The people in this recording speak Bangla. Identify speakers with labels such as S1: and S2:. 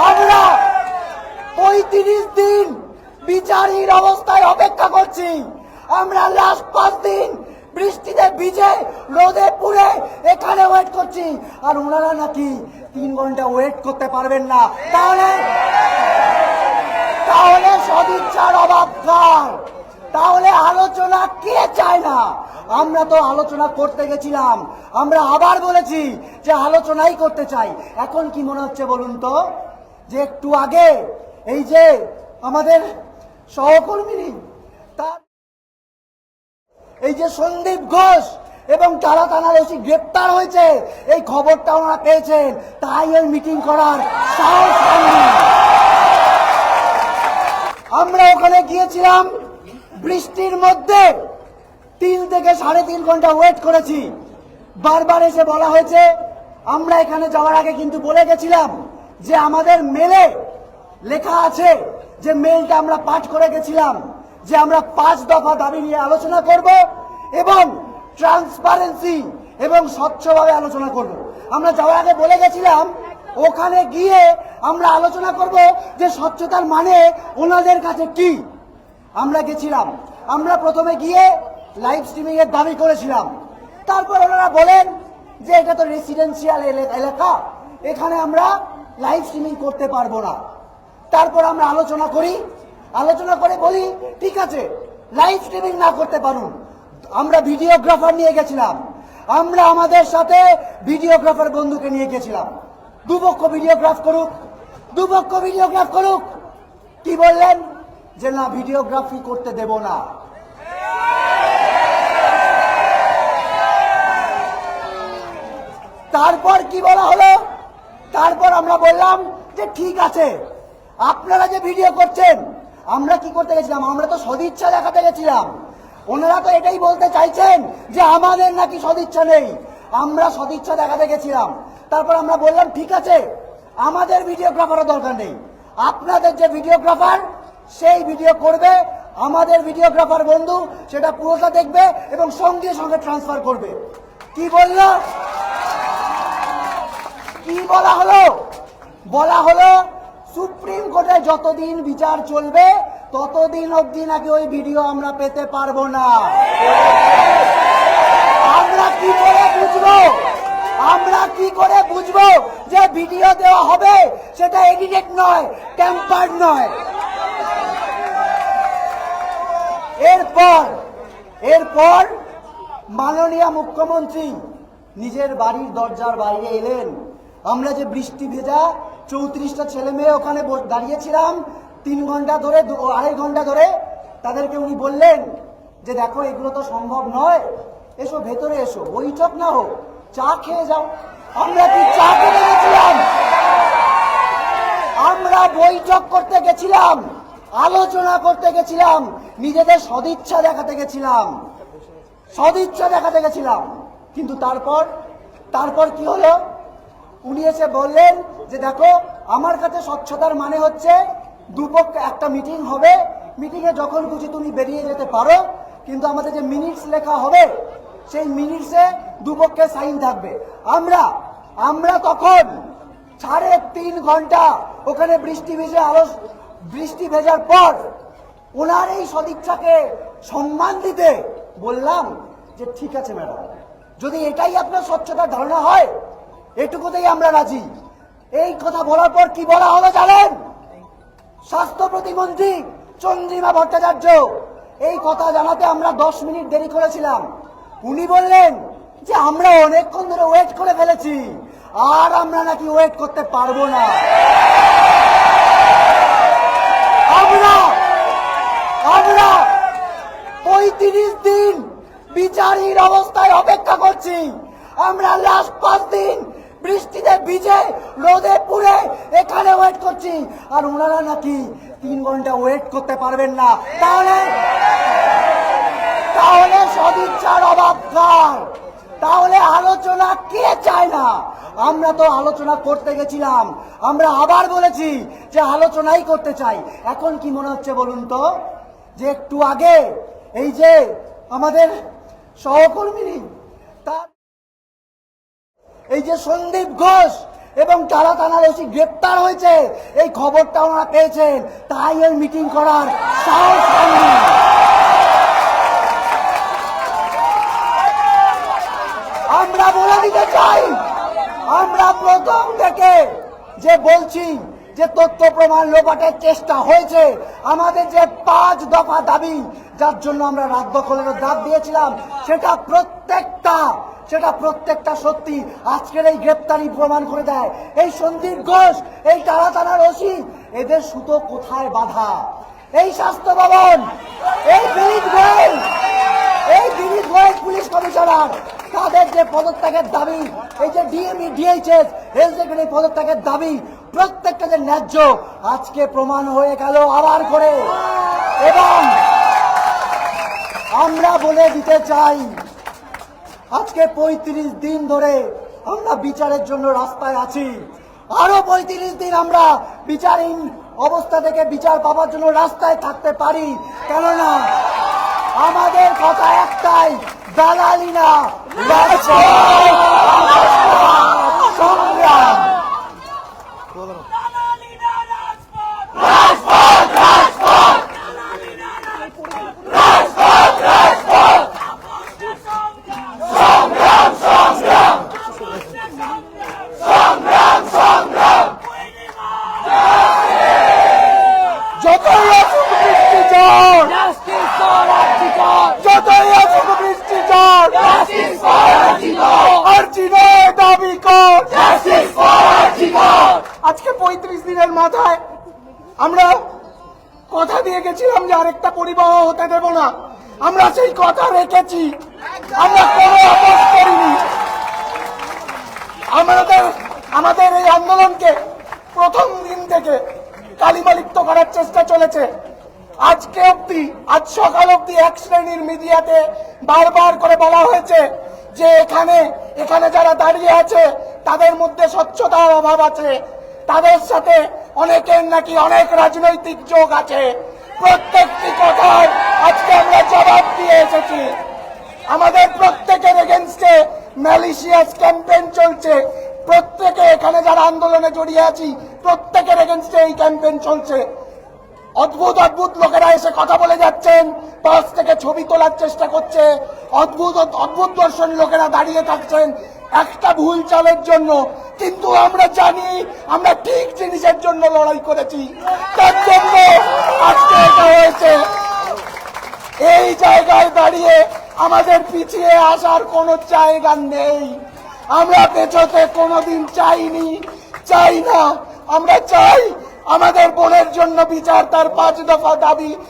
S1: আমরা ৩৫ দিন বিচারহীন অবস্থায় অপেক্ষা করছি। আমরা লাস্ট ৫ দিন বৃষ্টিতে ভিজে রোদে পুড়ে এখানে ওয়েট করছি, আর ওনারা নাকি ৩ ঘন্টা ওয়েট করতে পারবেন না। তাহলে সদিচ্ছার অভাব কার? তাহলে আলোচনা কে চায় না? আমরা তো আলোচনা করতে গেছিলাম, আমরা আবার বলেছি যে আলোচনাই করতে চাই। এখন কি মনে হচ্ছে বলুন তো, যে একটু আগে এই যে আমাদের সহকর্মী তার এই যে সন্দীপ ঘোষ এবং তারা থানার ওসি গ্রেপ্তার হয়েছে, এই খবরটা ওনারা পেয়েছেন, তাই ওই মিটিং করার সাহস হয়নি। আমরা ওখানে গিয়েছিলাম বৃষ্টির মধ্যে, ৩ থেকে ৩.৫ ঘন্টা ওয়েট করেছি। বারবার এসে বলা হয়েছে, আমরা এখানে যাওয়ার আগে কিন্তু বলে গেছিলাম যে আমাদের মেলে লেখা আছে, যে মেলটা আমরা পাঠ করে গেছিলাম, যে আমরা 5 দফা দাবি নিয়ে আলোচনা করব এবং ট্রান্সপারেন্সি এবং স্বচ্ছভাবে আলোচনা করব। আমরা যাওয়ার আগে বলে গেছিলাম ওখানে গিয়ে আমরা আলোচনা করব যে স্বচ্ছতার মানে ওনাদের কাছে কি। আমরা গেছিলাম, আমরা প্রথমে গিয়ে লাইভ স্ট্রিমিং এর দাবি করেছিলাম। তারপর ওনারা বলেন যে এটা তো রেসিডেন্সিয়াল এলাকা, এখানে আমরা লাইভ স্ট্রিমিং করতে পারবো না। তারপর আমরা আলোচনা করে বলি ঠিক আছে, লাইভ স্ট্রিমিং না করতে পারুন, আমরা ভিডিওগ্রাফার নিয়ে গেছিলাম, আমরা আমাদের সাথে ভিডিওগ্রাফার বন্ধুকে নিয়ে গেছিলাম, দুপক্ষ ভিডিওগ্রাফ করুক। কি বললেন? যে না, ভিডিওগ্রাফি করতে দেব না। তারপর কি বলা হলো? তারপর আমরা বললাম যে ঠিক আছে, আপনারা যে ভিডিও করছেন, আমরা কি করতে গেছিলাম? আমরা তো সদিচ্ছা দেখাতে গেছিলাম। ওনারা তো এটাই বলতে চাইছেন যে আমাদের নাকি সদিচ্ছা নেই, আমরা সদিচ্ছা দেখাতে গেছিলাম। তারপর আমরা বললাম ঠিক আছে, আমাদের ভিডিওগ্রাফারও দরকার নেই, আপনাদের যে ভিডিওগ্রাফার সেই ভিডিও করবে, আমাদের ভিডিওগ্রাফার বন্ধু সেটা পুরোটা দেখবে এবং সঙ্গে সঙ্গে ট্রান্সফার করবে। কি বলা হলো সুপ্রিম কোর্টে যতদিন বিচার চলবে ততদিন অবধি নাকি ওই ভিডিও আমরা পেতে পারবো না। আমরা কি করে বুঝবো যে ভিডিও দেওয়া হবে সেটা এডিটেড নয়, টেম্পার্ড নয়? এরপর মাননীয় মুখ্যমন্ত্রী নিজের বাড়ির দরজার বাইরে এলেন। আমরা যে বৃষ্টি ভেজা 34টা ছেলে মেয়ে ওখানে দাঁড়িয়েছিলাম 3 ঘন্টা ধরে, 2.5 ঘন্টা ধরে, তাদেরকে উনি বললেন যে দেখো এগুলো তো সম্ভব নয়, এসো ভেতরে এসো, বৈঠক না হোক, চা খেয়ে যাও। আমরা কি চা খেতে গেছিলাম? আমরা বৈঠক করতে গেছিলাম, আলোচনা করতে গেছিলাম, নিজেদের সদিচ্ছা দেখাতে গেছিলাম। কিন্তু তারপর কি হলো? উনি এসে বললেন যে দেখো আমার কাছে স্বচ্ছতার মানে হচ্ছে দুপক্ষ একটা মিটিং হবে, মিটিংয়ে যখন খুশি তুমি বেরিয়ে যেতে পারো, কিন্তু আমাদের যে মিনিটস লেখা হবে সেই মিনিটসে দুপক্ষের সাইন থাকবে। আমরা তখন 3.5 ঘন্টা ওখানে বৃষ্টি ভেজার পর ওনার এই সদিচ্ছাকে সম্মান দিতে বললাম যে ঠিক আছে ম্যাডাম, যদি এটাই আপনার স্বচ্ছতার ধারণা হয় এটুকুতেই আমরা রাজি। এই কথা বলার পর কি বলা হলো জানেন? স্বাস্থ্য প্রতিমন্ত্রী চন্দ্রিমা ভট্টাচার্য, এই কথা জানাতে আমরা 10 মিনিট দেরি করেছিলাম। উনি বললেন যে আমরা অনেকক্ষণ ধরে ওয়েট করে ফেলেছি, আর আমরা নাকি ওয়েট করতে পারবো না। আমরা 35 দিন বিচারহীন অবস্থায় অপেক্ষা করছি। আমরা লাস্ট 5 দিন বৃষ্টিতে ভিজে রোদে পুড়ে এখানে ওয়েট করছি, আর ওনারা নাকি 3 ঘন্টা ওয়েট করতে পারবেন না। তাহলে সদিচ্ছার অভাব কার? তাহলে আলোচনা কে চায় না? আমরা তো আলোচনা করতে গেছিলাম, আমরা আবার বলেছি যে আলোচনাই করতে চাই। এখন কি মনে হচ্ছে বলুন তো, যে একটু আগে এই যে আমাদের সহকর্মী তার এই যে সন্দীপ ঘোষ এবং টালা থানার ওসি গ্রেপ্তার হয়েছে, এই খবরটা ওনারা পেয়েছেন, তাই ওই মিটিং করার সাহস হয়নি। আমরা বলে দিতে চাই, আমরা প্রথম থেকে যে বলছি যে তথ্য প্রমাণ লোপাটের চেষ্টা হয়েছে, আমাদের যে 5 দফা দাবি যার জন্য আমরা রাত দখলেরও ডাক দিয়েছিলাম, সেটা প্রত্যেকটা সত্যি আজকের এই গ্রেপ্তারি প্রমাণ করে দেয়। এই সন্দীপ ঘোষ, এই টালা থানার ওসি, এদের সুতো কোথায় বাঁধা? এই স্বাস্থ্য ভবন, এই দিলীপ গোয়েল পুলিশ কমিশনার, তাদের যে পদত্যাগের দাবি, এই যে ডিএমই ডিএইচএস হেলথ সেক্রেটারি পদত্যাগের দাবি, প্রত্যেকটা যে ন্যায্য আজকে প্রমাণ হয়ে গেল আবার করে। এবং আমরা বলে দিতে চাই, আজকে 35 দিন ধরে আমরা বিচারের জন্য রাস্তায় আছি, আরো 35 দিন আমরা বিচারহীন অবস্থা থেকে বিচার পাওয়ার জন্য রাস্তায় থাকতে পারি। কেননা আমাদের কথা একটাই, দালালি না, সংগ্রাম। যতই আসুক বৃষ্টি ঝড়, যতই আসুক বৃষ্টি ঝড়, আর্জিনের দাবি কর। আজকে 35 দিনের মাথায় আমরা কথা দিয়ে গেছিলাম যে আরেকটা পরিবাহ হতে দেব না, আমরা সেই কথা রেখেছি, আমরা কোনো আপোষ করিনি। আমাদের এই আন্দোলনকে প্রথম দিন থেকে কালিমালিপ্ত করার চেষ্টা চলেছে। আজকে অব্দি, আজ সকাল অব্দি এক শ্রেণীর মিডিয়াতে বারবার করে বলা হয়েছে যে এখানে যারা দাঁড়িয়ে আছে তাদের মধ্যে স্বচ্ছতার অভাব আছে, তাদের সাথে অনেকের নাকি অনেক রাজনৈতিক যোগ আছে। প্রত্যেকটি কথার আজকে আমরা জবাব দিয়ে এসেছি। আমাদের প্রত্যেকের এগেনস্টে ম্যালিশিয়াস ক্যাম্পেইন চলছে, প্রত্যেকে এখানে যারা আন্দোলনে জড়িয়ে আছি প্রত্যেকের এগেনস্টে এই ক্যাম্পেইন চলছে। অদ্ভুত লোকেরা এসে কথা বলে যাচ্ছেন, পাশ থেকে ছবি তোলার চেষ্টা করছে, অদ্ভুত দর্শন লোকেরা দাঁড়িয়ে থাকছেন একটা ভুল চালের জন্য। কিন্তু আমরা জানি আমরা ঠিক জিনিসের জন্য লড়াই করেছি, তার জন্য আজকে এটা হয়েছে। এই জায়গায় দাঁড়িয়ে আমাদের পিছিয়ে আসার কোনো জায়গা নেই। আমরা পেছোতে কোনোদিন চাইনি, চাই না। আমরা চাই আমাদের বোনের জন্য বিচার, তার 5 দফা দাবি